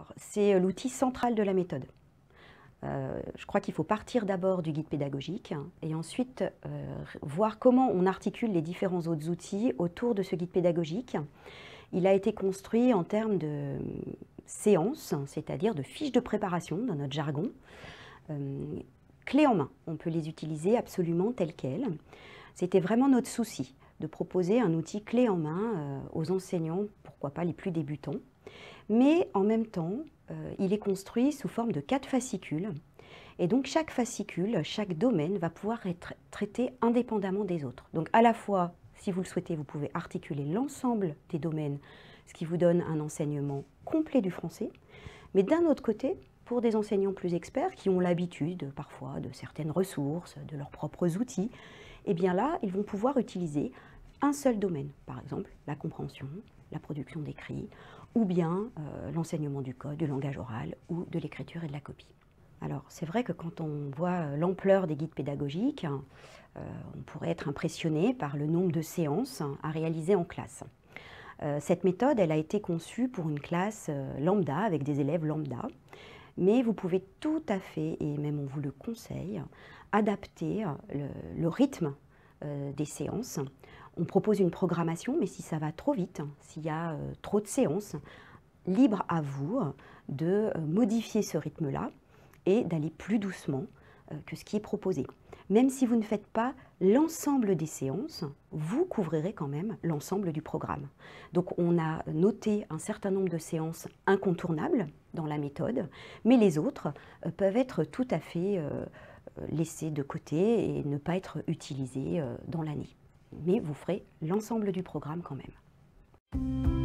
Alors, c'est l'outil central de la méthode. Je crois qu'il faut partir d'abord du guide pédagogique et ensuite voir comment on articule les différents autres outils autour de ce guide pédagogique. Il a été construit en termes de séances, c'est-à-dire de fiches de préparation dans notre jargon, clés en main. On peut les utiliser absolument telles quelles. C'était vraiment notre souci de proposer un outil clé en main aux enseignants, pourquoi pas les plus débutants. Mais en même temps, il est construit sous forme de 4 fascicules. Et donc chaque fascicule, chaque domaine va pouvoir être traité indépendamment des autres. Donc à la fois, si vous le souhaitez, vous pouvez articuler l'ensemble des domaines, ce qui vous donne un enseignement complet du français. Mais d'un autre côté, pour des enseignants plus experts qui ont l'habitude parfois de certaines ressources, de leurs propres outils, eh bien là, ils vont pouvoir utiliser un seul domaine, par exemple la compréhension, la production d'écrit, ou bien l'enseignement du code, du langage oral, ou de l'écriture et de la copie. Alors c'est vrai que quand on voit l'ampleur des guides pédagogiques, on pourrait être impressionné par le nombre de séances à réaliser en classe. Cette méthode, elle a été conçue pour une classe lambda, avec des élèves lambda, mais vous pouvez tout à fait, et même on vous le conseille, adapter le rythme des séances. On propose une programmation, mais si ça va trop vite, s'il y a trop de séances, libre à vous de modifier ce rythme-là et d'aller plus doucement que ce qui est proposé. Même si vous ne faites pas l'ensemble des séances, vous couvrirez quand même l'ensemble du programme. Donc on a noté un certain nombre de séances incontournables dans la méthode, mais les autres peuvent être tout à fait laissées de côté et ne pas être utilisées dans l'année. Mais vous ferez l'ensemble du programme quand même.